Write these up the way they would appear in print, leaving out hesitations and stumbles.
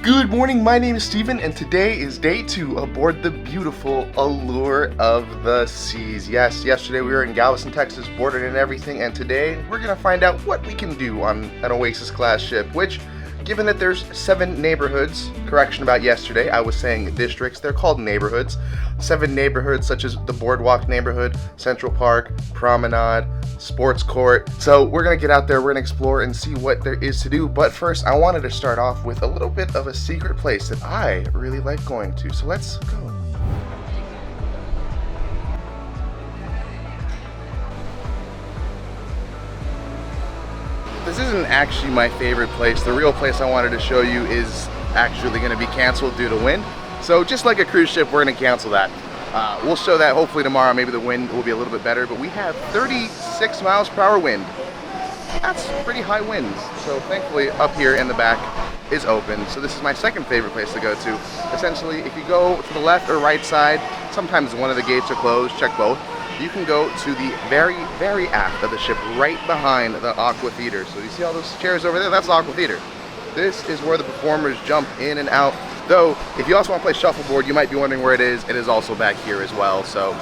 Good morning, my name is Steven, and today is day 2 aboard the beautiful Allure of the Seas. Yes, yesterday we were in Galveston, Texas, boarded and everything, and today we're going to find out what we can do on an Oasis-class ship, which, given that there's 7 neighborhoods, correction about yesterday, I was saying districts, they're called neighborhoods. 7 neighborhoods such as the Boardwalk neighborhood, Central Park, Promenade, Sports Court. So we're gonna get out there, we're gonna explore and see what there is to do. But first, I wanted to start off with a little bit of a secret place that I really like going to. So let's go. This isn't actually my favorite place. The real place I wanted to show you is actually gonna be canceled due to wind. So just like a cruise ship, we're gonna cancel that. We'll show that hopefully tomorrow. Maybe the wind will be a little bit better, but we have 36 miles per hour wind. That's pretty high winds. So thankfully up here in the back is open. So this is my second favorite place to go to. Essentially, if you go to the left or right side, sometimes one of the gates are closed, check both. You can go to the very, very aft of the ship, right behind the Aqua Theater. So you see all those chairs over there? That's the Aqua Theater. This is where the performers jump in and out. Though, if you also want to play shuffleboard, you might be wondering where it is. It is also back here as well. So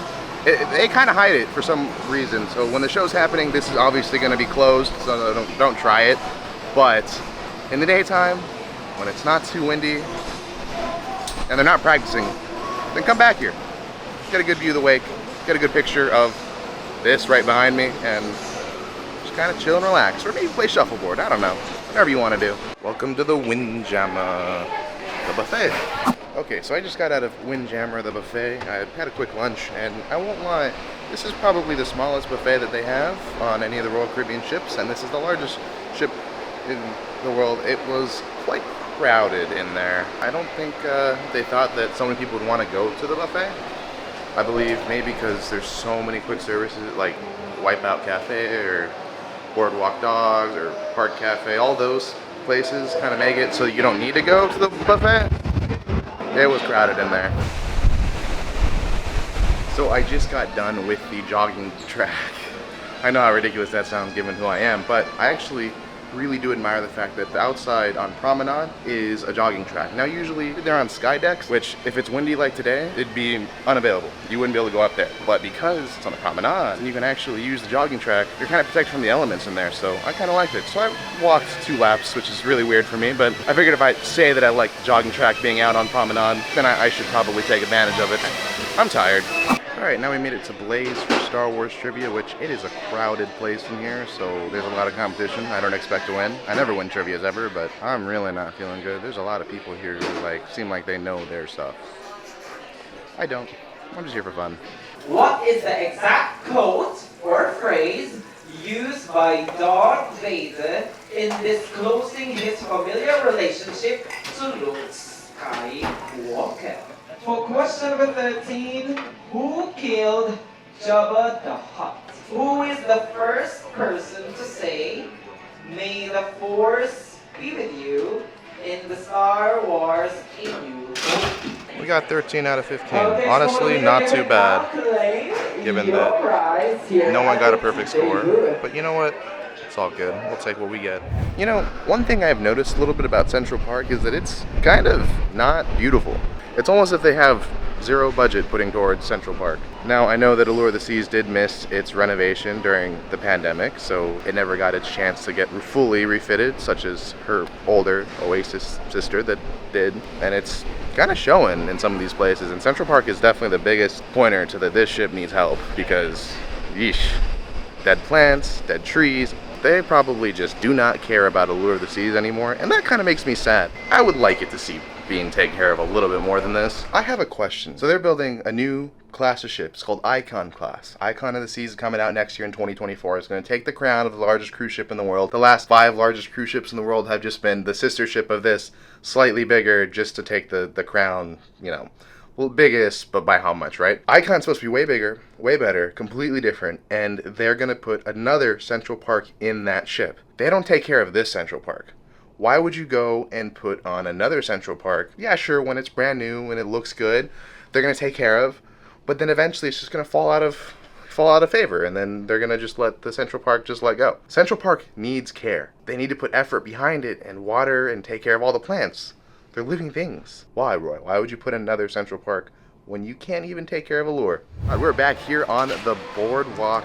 they kind of hide it for some reason. So when the show's happening, this is obviously going to be closed. So don't try it. But in the daytime, when it's not too windy and they're not practicing, then come back here. Get a good view of the wake. Get a good picture of this right behind me and just kind of chill and relax. Or maybe play shuffleboard. I don't know. Whatever you want to do. Welcome to the Windjammer, the buffet. Okay, so I just got out of Windjammer, the buffet. I had a quick lunch, and I won't lie, this is probably the smallest buffet that they have on any of the Royal Caribbean ships, and this is the largest ship in the world. It was quite crowded in there. I don't think they thought that so many people would want to go to the buffet. I believe maybe because there's so many quick services like Wipeout Cafe or Boardwalk Dogs or Park Cafe, all those places kind of make it so you don't need to go to the buffet. It was crowded in there. So I just got done with the jogging track. I know how ridiculous that sounds given who I am, but I actually really do admire the fact that the outside on Promenade is a jogging track. Now usually they're on sky decks, which if it's windy like today, it'd be unavailable. You wouldn't be able to go up there. But because it's on the Promenade and you can actually use the jogging track, you're kind of protected from the elements in there, so I kind of liked it. So I walked 2 laps, which is really weird for me, but I figured if I say that I like the jogging track being out on Promenade, then I should probably take advantage of it. I'm tired. Alright, now we made it to Blaze for Star Wars trivia, which it is a crowded place in here, so there's a lot of competition. I don't expect to win. I never win trivias ever, but I'm really not feeling good. There's a lot of people here who seem like they know their stuff. I don't. I'm just here for fun. What is the exact quote or phrase used by Darth Vader in disclosing his familiar relationship to Luke Skywalker? For question number 13, who killed Jabba the Hutt? Who is the first person to say, "May the Force be with you" in the Star Wars A New Hope? We got 13 out of 15. Honestly, not too bad, given that no one got a perfect score. But you know what? It's all good. We'll take what we get. You know, one thing I've noticed a little bit about Central Park is that it's kind of not beautiful. It's almost as if they have zero budget putting towards Central Park. Now, I know that Allure of the Seas did miss its renovation during the pandemic, so it never got its chance to get fully refitted, such as her older Oasis sister that did. And it's kind of showing in some of these places. And Central Park is definitely the biggest pointer to that this ship needs help, because, yeesh, dead plants, dead trees. They probably just do not care about Allure of the Seas anymore, and that kind of makes me sad. I would like it to see being taken care of a little bit more than this. I have a question. So they're building a new class of ships called Icon class. Icon of the Seas is coming out next year in 2024. It's going to take the crown of the largest cruise ship in the world. The last 5 largest cruise ships in the world have just been the sister ship of this, slightly bigger, just to take the crown, you know. Well, biggest, but by how much, right? Icon's supposed to be way bigger, way better, completely different, and they're going to put another Central Park in that ship. They don't take care of this Central Park. Why would you go and put on another Central Park? Yeah, sure, when it's brand new and it looks good, they're going to take care of, but then eventually it's just going to fall out of favor, and then they're going to just let the Central Park just let go. Central Park needs care. They need to put effort behind it and water and take care of all the plants. They're living things. Why, Roy? Why would you put another Central Park when you can't even take care of Allure? All right, we're back here on the boardwalk,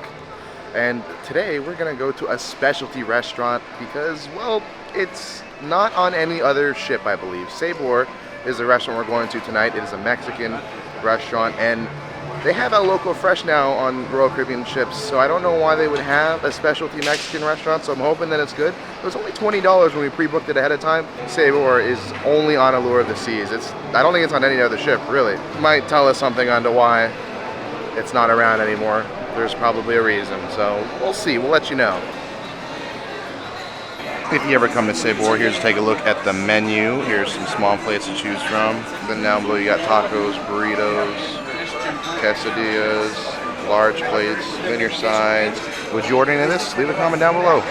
and today we're gonna go to a specialty restaurant because, well, it's not on any other ship, I believe. Sabor is the restaurant we're going to tonight. It is a Mexican restaurant, and they have El Loco Fresh now on Royal Caribbean ships, so I don't know why they would have a specialty Mexican restaurant, so I'm hoping that it's good. It was only $20 when we pre-booked it ahead of time. Sabor is only on Allure of the Seas. I don't think it's on any other ship, really. It might tell us something onto why it's not around anymore. There's probably a reason, so we'll see. We'll let you know. If you ever come to Sabor, here's take a look at the menu. Here's some small plates to choose from. Then down below you got tacos, burritos, quesadillas, large plates, then your sides. Would you order any of this? Leave a comment down below.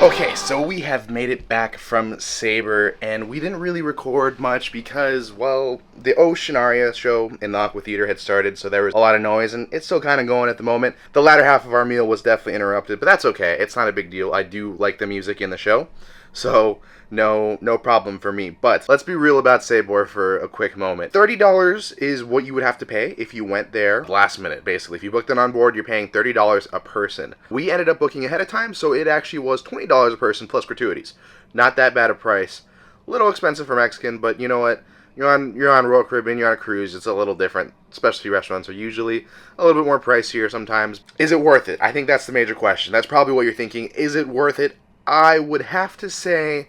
Okay, so we have made it back from Sabor, and we didn't really record much because, well, the Oceanaria show in the Aqua Theater had started, so there was a lot of noise, and it's still kind of going at the moment. The latter half of our meal was definitely interrupted, but that's okay. It's not a big deal. I do like the music in the show, so no problem for me. But let's be real about Sabor for a quick moment. $30 is what you would have to pay if you went there last minute, basically. If you booked it on board, you're paying $30 a person. We ended up booking ahead of time, so it actually was $20 a person plus gratuities. Not that bad a price. A little expensive for Mexican, but you know what? You're on Royal Caribbean, you're on a cruise, it's a little different. Specialty restaurants are usually a little bit more pricier sometimes. Is it worth it? I think that's the major question. That's probably what you're thinking. Is it worth it? I would have to say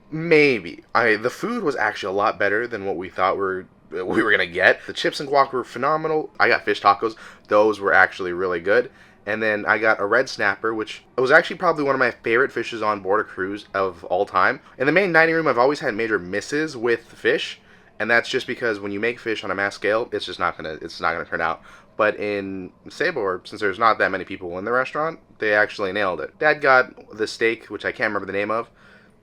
maybe. The food was actually a lot better than what we thought we were gonna get. The chips and guac were phenomenal. I got fish tacos. Those were actually really good. And then I got a red snapper, which was actually probably one of my favorite fishes on board a cruise of all time. In the main dining room, I've always had major misses with fish, and that's just because when you make fish on a mass scale, it's not gonna turn out. But in Sabor, since there's not that many people in the restaurant, they actually nailed it. Dad got the steak, which I can't remember the name of.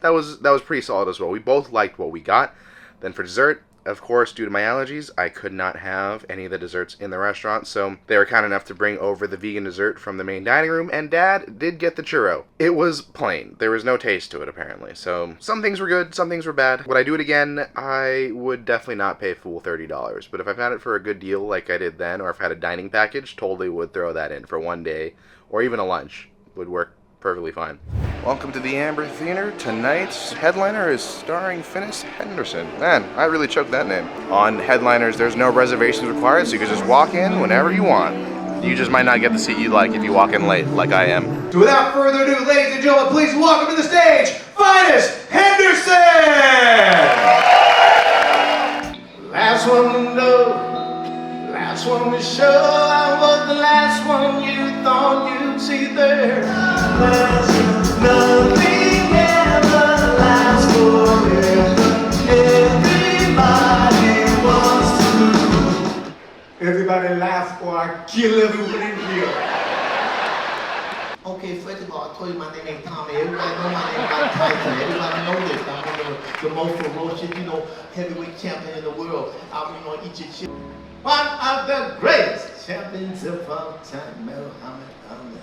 That was pretty solid as well. We both liked what we got. Then for dessert, of course, due to my allergies, I could not have any of the desserts in the restaurant, so they were kind enough to bring over the vegan dessert from the main dining room, and Dad did get the churro. It was plain. There was no taste to it, apparently. So some things were good, some things were bad. Would I do it again? I would definitely not pay full $30, but if I've had it for a good deal like I did then, or if I had a dining package, totally would throw that in for one day, or even a lunch. Would work perfectly fine. Welcome to the Amber Theater. Tonight's headliner is starring Finis Henderson. Man, I really choked that name. On headliners, there's no reservations required, so you can just walk in whenever you want. You just might not get the seat you like if you walk in late, like I am. So without further ado, ladies and gentlemen, please welcome to the stage, Finis Henderson! Last one to know, last one to show, I was the last one you thought you'd see there. Nothing ever lasts forever. Everybody wants to. Everybody laugh or I kill everyone in here. Okay, first of all, I told you my name ain't Tommy. Everybody know my name is Tyson. Everybody know this. I'm the most ferocious, heavyweight champion in the world. I'm, eat your shit. One of the greatest champions of all time, Muhammad Ali.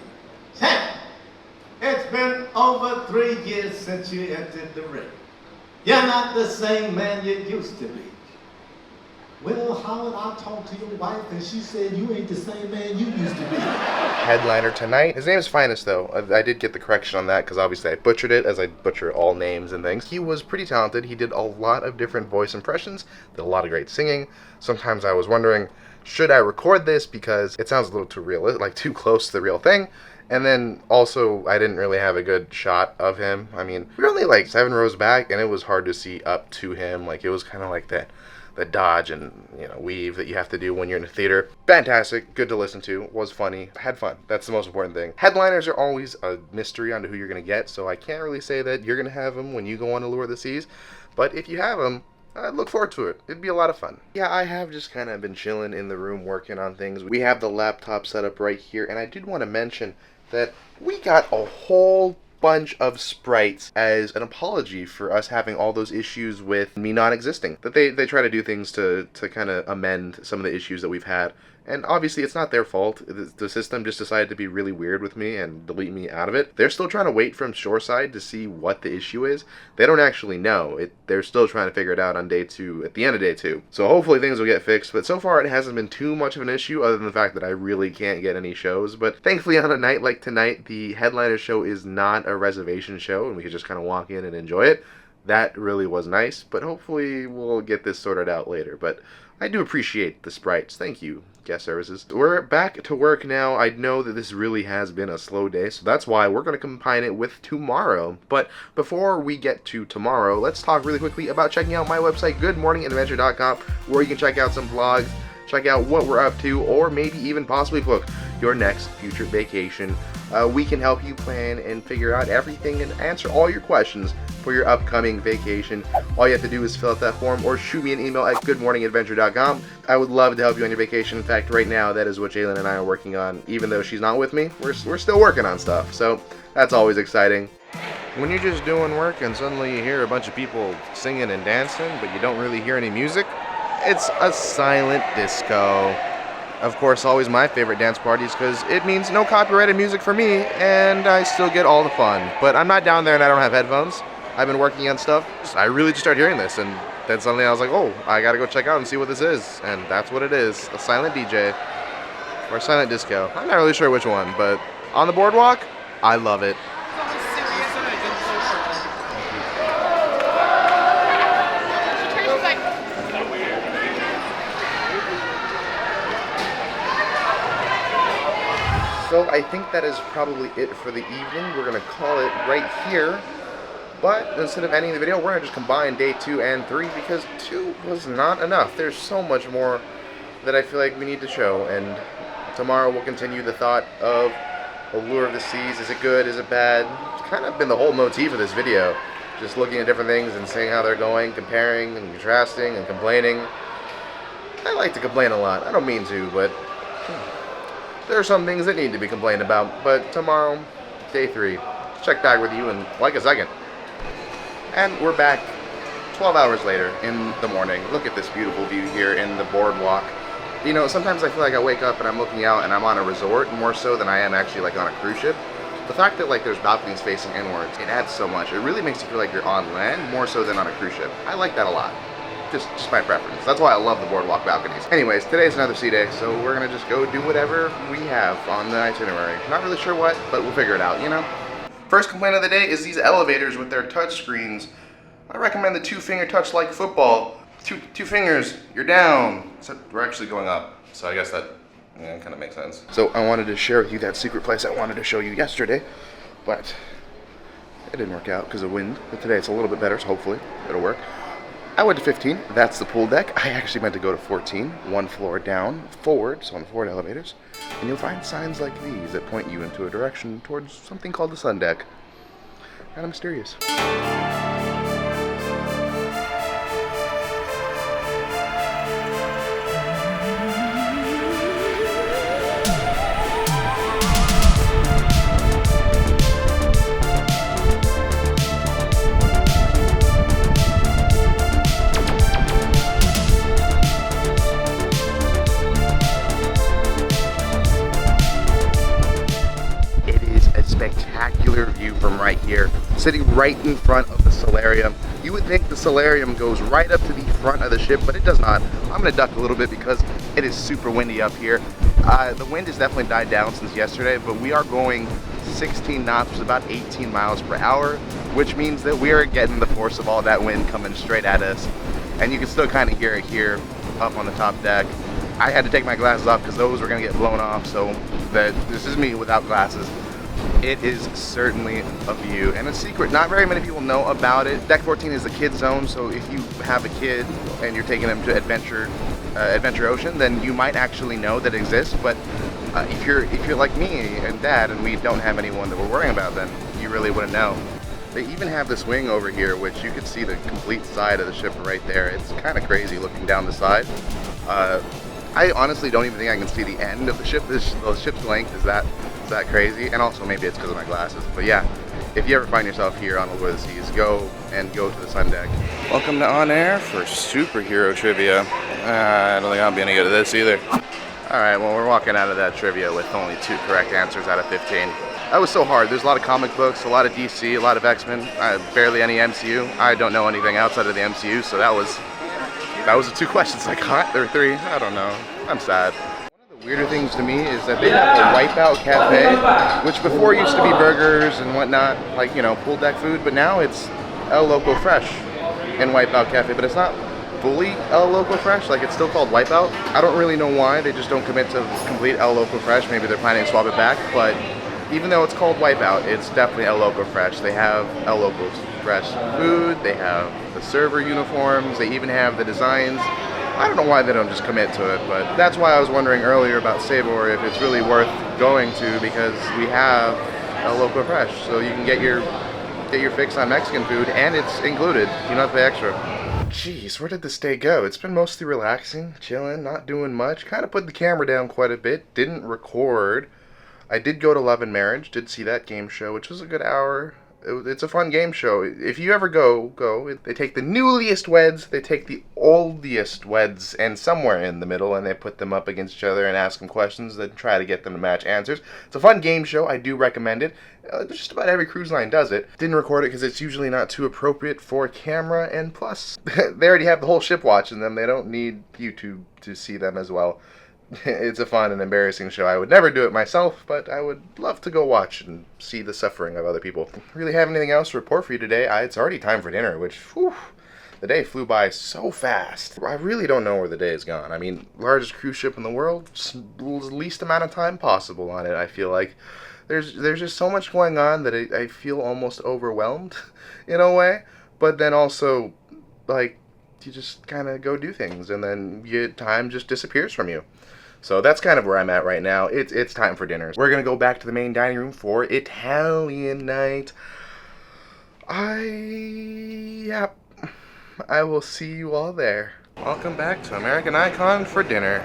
Champ! It's been over 3 years since you entered the ring. You're not the same man you used to be. Well, Howard, I talked to your wife and she said you ain't the same man you used to be. Headliner tonight. His name is Finis, though. I did get the correction on that because obviously I butchered it, as I butcher all names and things. He was pretty talented. He did a lot of different voice impressions, did a lot of great singing. Sometimes I was wondering, should I record this because it sounds a little too real, like too close to the real thing. And then also, I didn't really have a good shot of him. I mean, we were only like 7 rows back, and it was hard to see up to him. Like, it was kind of like that dodge and weave that you have to do when you're in a theater. Fantastic, good to listen to, was funny, had fun. That's the most important thing. Headliners are always a mystery onto who you're gonna get, so I can't really say that you're gonna have them when you go on Allure of the Seas. But if you have them, I look forward to it. It'd be a lot of fun. Yeah, I have just kind of been chilling in the room working on things. We have the laptop set up right here, and I did want to mention that we got a whole bunch of sprites as an apology for us having all those issues with me not existing. That they try to do things to kind of amend some of the issues that we've had. And obviously it's not their fault. The system just decided to be really weird with me and delete me out of it. They're still trying to wait from shoreside to see what the issue is. They don't actually know. They're still trying to figure it out on day 2, at the end of day 2. So hopefully things will get fixed, but so far it hasn't been too much of an issue other than the fact that I really can't get any shows. But thankfully on a night like tonight, the headliner show is not a reservation show and we could just kind of walk in and enjoy it. That really was nice, but hopefully we'll get this sorted out later. But I do appreciate the sprites. Thank you, guest services. We're back to work now. I know that this really has been a slow day, so that's why we're going to combine it with tomorrow. But before we get to tomorrow, let's talk really quickly about checking out my website, goodmorningadventure.com, where you can check out some vlogs, check out what we're up to, or maybe even possibly book your next future vacation. We can help you plan and figure out everything and answer all your questions for your upcoming vacation. All you have to do is fill out that form or shoot me an email at goodmorningadventure.com. I would love to help you on your vacation. In fact, right now, that is what Jalen and I are working on. Even though she's not with me, we're still working on stuff. So that's always exciting. When you're just doing work and suddenly you hear a bunch of people singing and dancing, but you don't really hear any music, it's a silent disco. Of course, always my favorite dance parties because it means no copyrighted music for me and I still get all the fun. But I'm not down there and I don't have headphones. I've been working on stuff. I really just started hearing this and then suddenly I was like, oh, I gotta go check out and see what this is. And that's what it is, a silent DJ or a silent disco. I'm not really sure which one, but on the boardwalk, I love it. So I think that is probably it for the evening. We're going to call it right here. But instead of ending the video, we're going to just combine day 2 and 3 because 2 was not enough. There's so much more that I feel like we need to show. And tomorrow we'll continue the thought of Allure of the Seas. Is it good? Is it bad? It's kind of been the whole motif of this video. Just looking at different things and seeing how they're going, comparing and contrasting and complaining. I like to complain a lot. I don't mean to, but there are some things that need to be complained about. But tomorrow, day 3, check back with you in like a second. And we're back 12 hours later in the morning. Look at this beautiful view here in the boardwalk. You know, sometimes I feel like I wake up and I'm looking out and I'm on a resort more so than I am actually like on a cruise ship. The fact that like there's balconies facing inwards, it adds so much. It really makes you feel like you're on land more so than on a cruise ship. I like that a lot. Just my preference. That's why I love the boardwalk balconies. Anyways, today's another sea day, so we're gonna just go do whatever we have on the itinerary. Not really sure what, but we'll figure it out, you know? First complaint of the day is these elevators with their touch screens. I recommend the 2-finger touch like football. Two fingers, you're down. So we're actually going up, so I guess that kind of makes sense. So I wanted to share with you that secret place I wanted to show you yesterday, but it didn't work out because of wind. But today it's a little bit better, so hopefully it'll work. I went to 15, that's the pool deck. I actually meant to go to 14, 1 floor down, forward, so on the forward elevators. And you'll find signs like these that point you into a direction towards something called the sun deck. Kind of mysterious. Spectacular view from right here, sitting right in front of the solarium. You would think the solarium goes right up to the front of the ship, but it does not. I'm gonna duck a little bit because it is super windy up here. The wind has definitely died down since yesterday, but we are going 16 knots, which is about 18 miles per hour, which means that we are getting the force of all that wind coming straight at us. And you can still kind of hear it here up on the top deck. I had to take my glasses off because those were gonna get blown off, so this is me without glasses. It is certainly a view and a secret. Not very many people know about it. Deck 14 is the kids zone, so if you have a kid and you're taking them to Adventure Ocean, then you might actually know that it exists. But if you're like me and Dad, and we don't have anyone that we're worrying about, then you really wouldn't know. They even have this wing over here, which you can see the complete side of the ship right there. It's kind of crazy looking down the side. I honestly don't even think I can see the end of the ship. The ship's length is that crazy, and also maybe it's because of my glasses. But yeah, if you ever find yourself here on Allure of the Seas, go to the sun deck. Welcome to On Air for superhero trivia. I don't think I'll be any good at this either. Alright, well, we're walking out of that trivia with only 2 correct answers out of 15. That was so hard. There's a lot of comic books, a lot of DC, a lot of X-Men, barely any MCU. I don't know anything outside of the MCU, so that was the 2 questions I got. There were 3. I don't know. I'm sad. One of the weirder things to me is that they have a Wipeout Cafe, which before used to be burgers and whatnot, like, you know, pool deck food, but now it's El Loco Fresh in Wipeout Cafe, but it's not fully El Loco Fresh, like it's still called Wipeout. I don't really know why, they just don't commit to complete El Loco Fresh. Maybe they're planning to swap it back, but even though it's called Wipeout, it's definitely El Loco Fresh. They have El Loco Fresh food, they have the server uniforms, they even have the designs. I don't know why they don't just commit to it, but that's why I was wondering earlier about Sabor, if it's really worth going to, because we have El Loco Fresh, so you can get your fix on Mexican food, and it's included. You don't have to pay extra. Jeez, where did this day go? It's been mostly relaxing, chilling, not doing much. Kind of put the camera down quite a bit, didn't record. I did go to Love and Marriage, did see that game show, which was a good hour. It's a fun game show. If you ever go. They take the newliest weds, they take the oldest weds, and somewhere in the middle, and they put them up against each other and ask them questions, then try to get them to match answers. It's a fun game show. I do recommend it. Just about every cruise line does it. Didn't record it because it's usually not too appropriate for camera, and plus, they already have the whole ship watching them. They don't need YouTube to see them as well. It's a fun and embarrassing show. I would never do it myself, but I would love to go watch and see the suffering of other people. Really have anything else to report for you today? It's already time for dinner, which, whew, the day flew by so fast. I really don't know where the day is gone. I mean, largest cruise ship in the world, least amount of time possible on it, I feel like. There's just so much going on that I feel almost overwhelmed in a way, but then also, like, you just kind of go do things, and then time just disappears from you. So that's kind of where I'm at right now. It's time for dinner. We're going to go back to the main dining room for Italian night. I will see you all there. Welcome back to American Icon for dinner.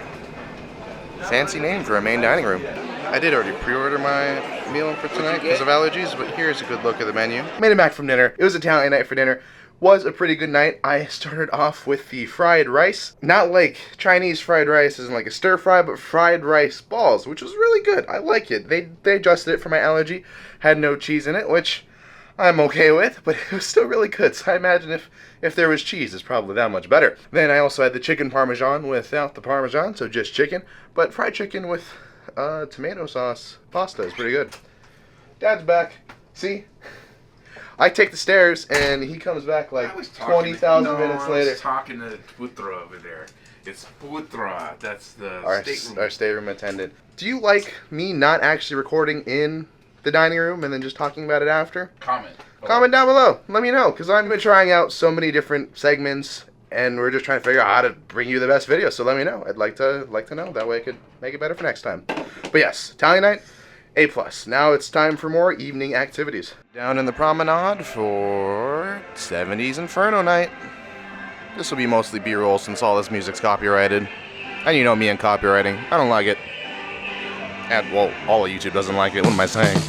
Fancy name for a main dining room. I did already pre-order my meal for tonight because of allergies, but here's a good look at the menu. Made it back from dinner. It was Italian night for dinner. Was a pretty good night. I started off with the fried rice. Not like Chinese fried rice, isn't like a stir fry, but fried rice balls, which was really good. I like it. They adjusted it for my allergy. Had no cheese in it, which I'm okay with, but it was still really good. So I imagine if there was cheese, it's probably that much better. Then I also had the chicken parmesan without the parmesan, so just chicken. But fried chicken with tomato sauce pasta is pretty good. Dad's back. See? I take the stairs, and he comes back like 20,000 minutes later. I was talking to Putra over there. It's Putra. That's the stateroom. Our stateroom attendant. Do you like me not actually recording in the dining room and then just talking about it after? Comment down below. Let me know, because I've been trying out so many different segments, and we're just trying to figure out how to bring you the best video. So let me know. I'd like to know. That way I could make it better for next time. But yes, Italian night. A+. Now it's time for more evening activities. Down in the promenade for 70s Inferno night. This will be mostly B-roll since all this music's copyrighted. And you know me and copywriting. I don't like it. And, well, all of YouTube doesn't like it. What am I saying?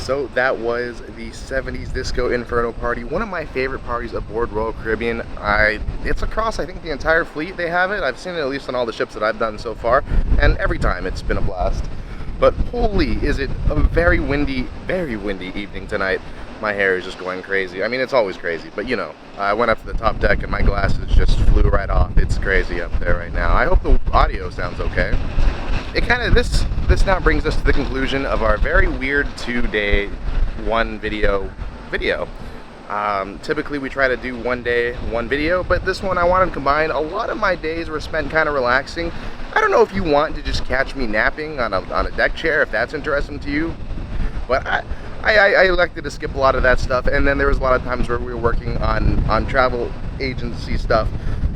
So that was the 70s Disco Inferno party. One of my favorite parties aboard Royal Caribbean. It's across, I think, the entire fleet they have it. I've seen it at least on all the ships that I've done so far, and every time it's been a blast. But holy, is it a very windy evening tonight. My hair is just going crazy. I mean, it's always crazy, but you know, I went up to the top deck and my glasses just flew right off. It's crazy up there right now. I hope the audio sounds okay. this now brings us to the conclusion of our very weird 2-day one video. Typically we try to do 1 day, 1 video, but this one I wanted to combine. A lot of my days were spent kind of relaxing. I don't know if you want to just catch me napping on a deck chair, if that's interesting to you, but I elected to skip a lot of that stuff. And then there was a lot of times where we were working on travel agency stuff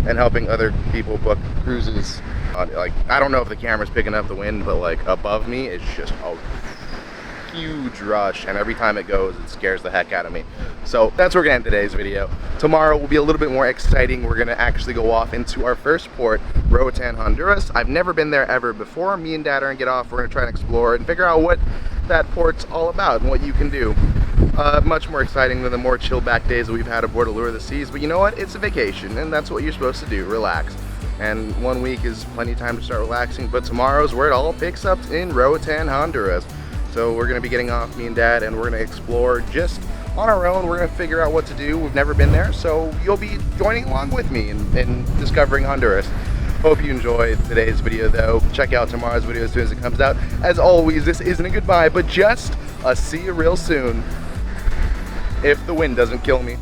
and helping other people book cruises. Like, I don't know if the camera's picking up the wind, but like above me it's just a huge rush, and every time it goes it scares the heck out of me. So that's where we're gonna end today's video. Tomorrow will be a little bit more exciting. We're gonna actually go off into our first port, Roatan, Honduras. I've never been there ever before. Me and Dad are gonna get off. We're gonna try and explore it and figure out what that port's all about and what you can do. Much more exciting than the more chill back days that we've had aboard Allure of the Seas, but you know what? It's a vacation, and that's what you're supposed to do, relax. And 1 week is plenty of time to start relaxing, but tomorrow's where it all picks up in Roatan, Honduras. So we're gonna be getting off, me and Dad, and we're gonna explore just on our own. We're gonna figure out what to do. We've never been there, so you'll be joining along with me in discovering Honduras. Hope you enjoyed today's video though. Check out tomorrow's video as soon as it comes out. As always, this isn't a goodbye, but just a see you real soon, if the wind doesn't kill me.